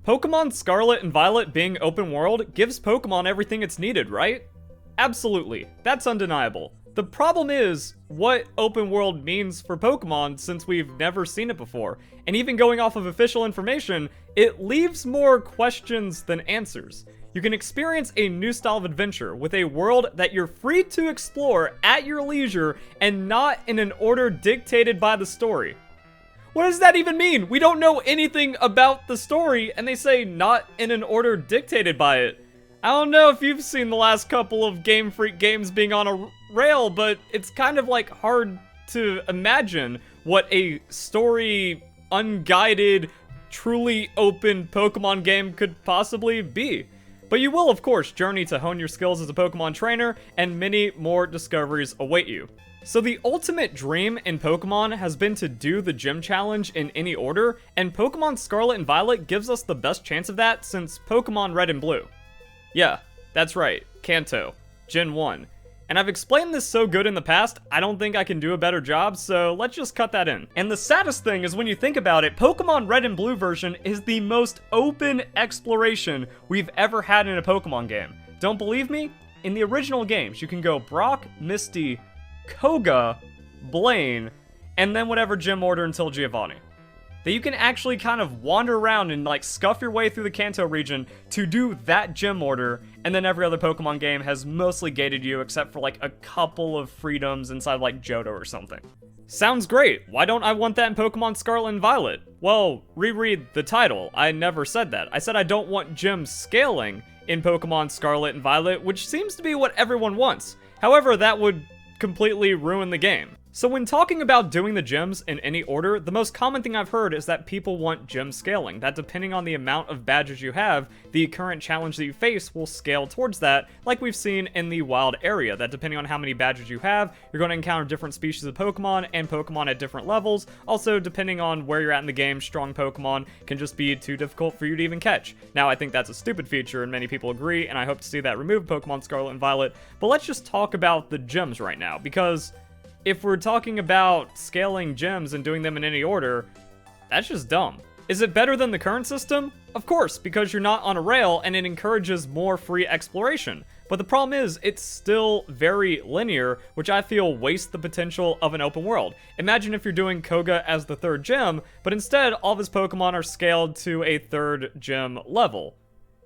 Pokemon Scarlet and Violet being open world gives Pokemon everything it's needed, right? Absolutely, that's undeniable. The problem is what open world means for Pokemon since we've never seen it before. And even going off of official information, it leaves more questions than answers. You can experience a new style of adventure with a world that you're free to explore at your leisure and not in an order dictated by the story. What does that even mean? We don't know anything about the story and they say not in an order dictated by it. I don't know if you've seen the last couple of Game Freak games being on a rail, but it's kind of like hard to imagine what a story, unguided, truly open Pokemon game could possibly be. But you will, of course, journey to hone your skills as a Pokemon trainer, and many more discoveries await you. So the ultimate dream in Pokemon has been to do the gym challenge in any order, and Pokemon Scarlet and Violet gives us the best chance of that since Pokemon Red and Blue. Yeah, that's right, Kanto, Gen 1. And I've explained this so good in the past, I don't think I can do a better job, so let's just cut that in. And the saddest thing is when you think about it, Pokemon Red and Blue version is the most open exploration we've ever had in a Pokemon game. Don't believe me? In the original games, you can go Brock, Misty, Koga, Blaine, and then whatever gym order until Giovanni. That you can actually kind of wander around and like scuff your way through the Kanto region to do that gym order, and then every other Pokemon game has mostly gated you except for like a couple of freedoms inside like Johto or something. Sounds great. Why don't I want that in Pokemon Scarlet and Violet? Well, reread the title. I never said that. I said I don't want gym scaling in Pokemon Scarlet and Violet, which seems to be what everyone wants. However, that would completely ruin the game. So when talking about doing the gyms in any order, the most common thing I've heard is that people want gym scaling, that depending on the amount of badges you have, the current challenge that you face will scale towards that, like we've seen in the wild area, that depending on how many badges you have, you're going to encounter different species of Pokemon and Pokemon at different levels. Also, depending on where you're at in the game, strong Pokemon can just be too difficult for you to even catch. Now, I think that's a stupid feature and many people agree, and I hope to see that removed in Pokemon Scarlet and Violet, but let's just talk about the gyms right now, because if we're talking about scaling gyms and doing them in any order, that's just dumb. Is it better than the current system? Of course, because you're not on a rail and it encourages more free exploration. But the problem is, it's still very linear, which I feel wastes the potential of an open world. Imagine if you're doing Koga as the third gym, but instead all of his Pokemon are scaled to a third gym level.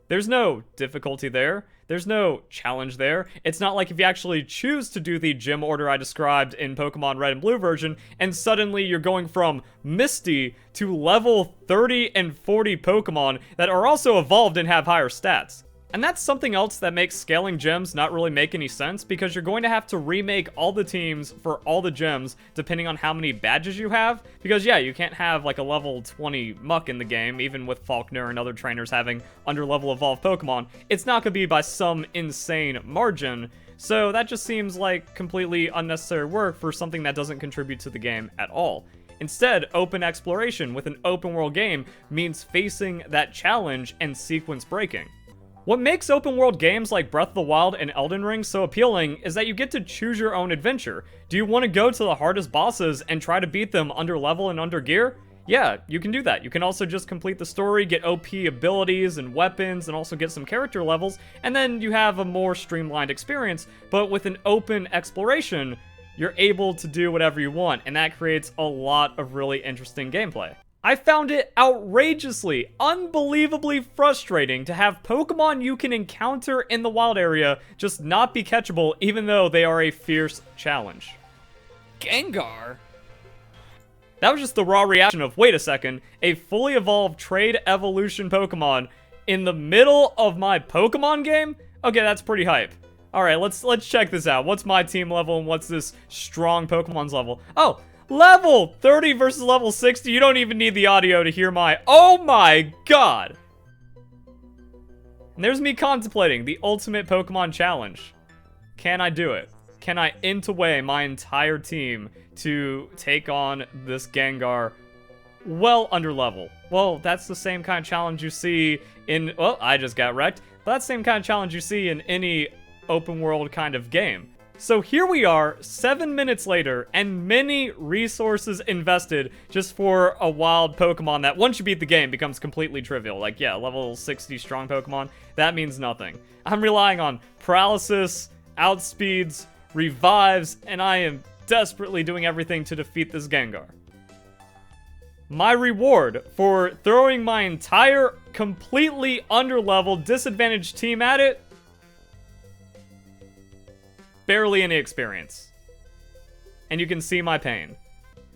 There's no difficulty there. There's no challenge there. It's not like if you actually choose to do the gym order I described in Pokemon Red and Blue version, and suddenly you're going from Misty to level 30 and 40 Pokemon that are also evolved and have higher stats. And that's something else that makes scaling gyms not really make any sense, because you're going to have to remake all the teams for all the gyms depending on how many badges you have. Because yeah, you can't have like a level 20 Muck in the game, even with Faulkner and other trainers having under-level evolved Pokemon. It's not going to be by some insane margin. So that just seems like completely unnecessary work for something that doesn't contribute to the game at all. Instead, open exploration with an open world game means facing that challenge and sequence breaking. What makes open world games like Breath of the Wild and Elden Ring so appealing is that you get to choose your own adventure. Do you want to go to the hardest bosses and try to beat them under level and under gear? Yeah, you can do that. You can also just complete the story, get OP abilities and weapons, and also get some character levels, and then you have a more streamlined experience. But with an open exploration, you're able to do whatever you want, and that creates a lot of really interesting gameplay. I found it outrageously, unbelievably frustrating to have Pokemon you can encounter in the wild area just not be catchable even though they are a fierce challenge. Gengar? That was just the raw reaction of, wait a second, a fully evolved trade evolution Pokemon in the middle of my Pokemon game? Okay, that's pretty hype. Alright, let's check this out. What's my team level and what's this strong Pokemon's level? Oh! Level 30 versus level 60. You don't even need the audio to hear my... Oh my god! And there's me contemplating the ultimate Pokemon challenge. Can I do it? Can I int away my entire team to take on this Gengar well under level? Well, that's the same kind of challenge you see in... Well, I just got wrecked. But that's the same kind of challenge you see in any open world kind of game. So here we are, 7 minutes later, and many resources invested just for a wild Pokemon that once you beat the game becomes completely trivial. Like, yeah, level 60 strong Pokemon, that means nothing. I'm relying on paralysis, outspeeds, revives, and I am desperately doing everything to defeat this Gengar. My reward for throwing my entire, completely underleveled, disadvantaged team at it? Barely any experience. And you can see my pain.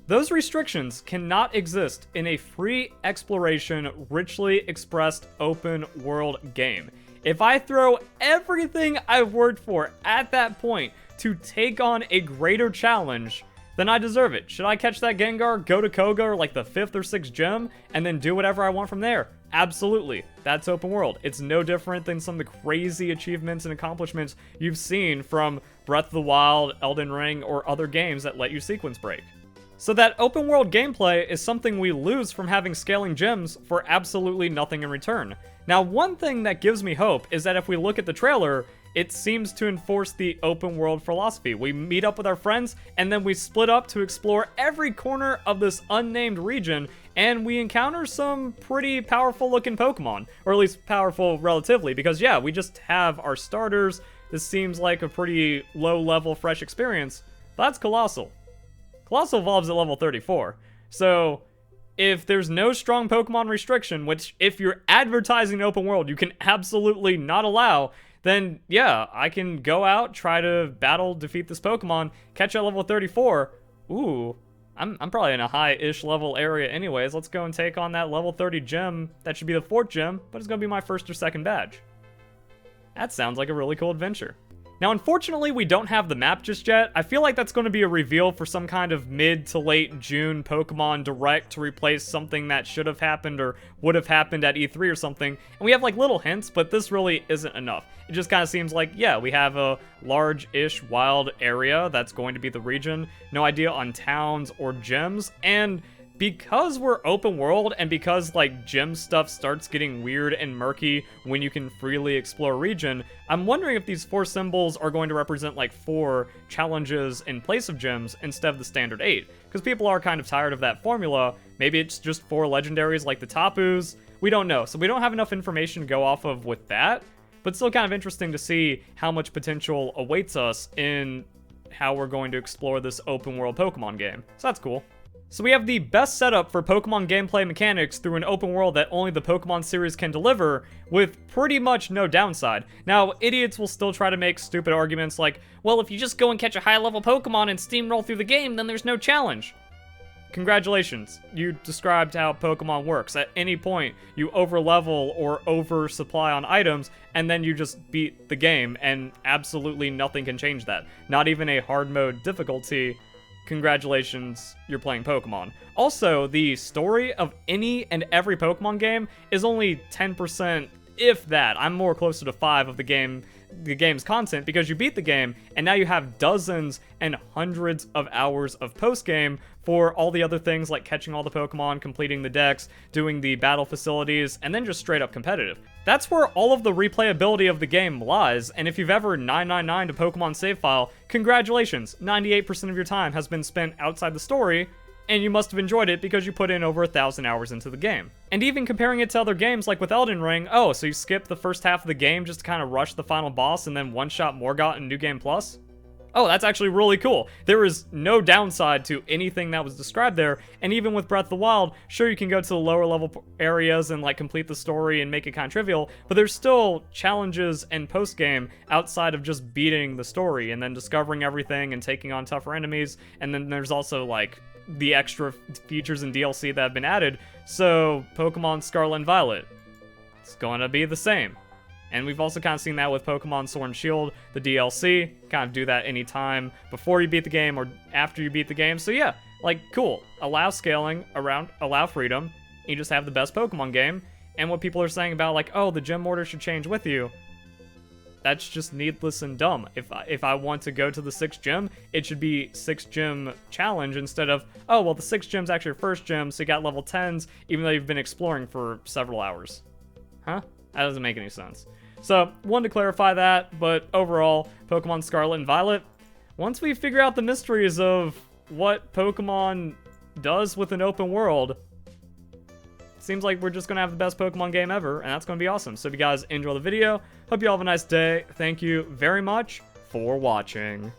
Those restrictions cannot exist in a free exploration, richly expressed open world game. If I throw everything I've worked for at that point to take on a greater challenge, then I deserve it. Should I catch that Gengar, go to Koga, like the 5th or 6th gym, and then do whatever I want from there? Absolutely. That's open world. It's no different than some of the crazy achievements and accomplishments you've seen from Breath of the Wild, Elden Ring, or other games that let you sequence break. So that open world gameplay is something we lose from having scaling gyms for absolutely nothing in return. Now, one thing that gives me hope is that if we look at the trailer, it seems to enforce the open world philosophy. We meet up with our friends, and then we split up to explore every corner of this unnamed region, and we encounter some pretty powerful looking Pokemon. Or at least powerful relatively, because yeah, we just have our starters. This seems like a pretty low level fresh experience, but that's Colossal. Colossal evolves at level 34, so if there's no strong Pokemon restriction, which if you're advertising open world you can absolutely not allow, then yeah, I can go out, try to battle, defeat this Pokemon, catch at level 34. Ooh, I'm probably in a high-ish level area anyways. Let's go and take on that level 30 gym. That should be the 4th gym, but it's gonna be my 1st or 2nd badge. That sounds like a really cool adventure. Now, unfortunately, we don't have the map just yet. I feel like that's going to be a reveal for some kind of mid to late June Pokemon Direct to replace something that should have happened or would have happened at E3 or something. And we have like little hints, but this really isn't enough. It just kind of seems like, yeah, we have a large-ish wild area that's going to be the region. No idea on towns or gyms, and because we're open world and because like gym stuff starts getting weird and murky when you can freely explore a region, I'm wondering if these 4 symbols are going to represent like 4 challenges in place of gyms instead of the standard 8. Because people are kind of tired of that formula. Maybe it's just 4 legendaries like the Tapus. We don't know. So we don't have enough information to go off of with that. But still kind of interesting to see how much potential awaits us in how we're going to explore this open world Pokemon game. So that's cool. So we have the best setup for Pokemon gameplay mechanics through an open world that only the Pokemon series can deliver, with pretty much no downside. Now, idiots will still try to make stupid arguments like, well, if you just go and catch a high-level Pokemon and steamroll through the game, then there's no challenge. Congratulations, you described how Pokemon works. At any point, you overlevel or oversupply on items, and then you just beat the game, and absolutely nothing can change that. Not even a hard mode difficulty. Congratulations, you're playing Pokemon. Also, the story of any and every Pokemon game is only 10%, if that. I'm more closer to 5 of the game's content, because you beat the game, and now you have dozens and hundreds of hours of post-game for all the other things like catching all the Pokemon, completing the decks, doing the battle facilities, and then just straight up competitive. That's where all of the replayability of the game lies, and if you've ever 999'd a Pokemon save file, congratulations, 98% of your time has been spent outside the story, and you must have enjoyed it because you put in over 1,000 hours into the game. And even comparing it to other games like with Elden Ring, oh, so you skip the first half of the game just to kind of rush the final boss and then one-shot Morgott in New Game Plus? Oh, that's actually really cool. There is no downside to anything that was described there, and even with Breath of the Wild, sure, you can go to the lower level areas and like complete the story and make it kind of trivial, but there's still challenges and post-game outside of just beating the story and then discovering everything and taking on tougher enemies, and then there's also like the extra features and DLC that have been added. So Pokemon Scarlet and Violet, it's gonna be the same. And we've also kind of seen that with Pokemon Sword and Shield, the DLC. Kind of do that anytime before you beat the game or after you beat the game. So yeah, like, cool. Allow scaling, allow freedom. You just have the best Pokemon game. And what people are saying about, like, oh, the gym order should change with you, that's just needless and dumb. If I want to go to the 6th gym, it should be 6th gym challenge instead of, oh, well, the 6th gym's actually your first gym, so you got level 10s, even though you've been exploring for several hours. Huh? That doesn't make any sense. So, wanted to clarify that, but overall, Pokemon Scarlet and Violet, once we figure out the mysteries of what Pokemon does with an open world, seems like we're just gonna have the best Pokemon game ever, and that's gonna be awesome. So if you guys enjoy the video, hope you all have a nice day. Thank you very much for watching.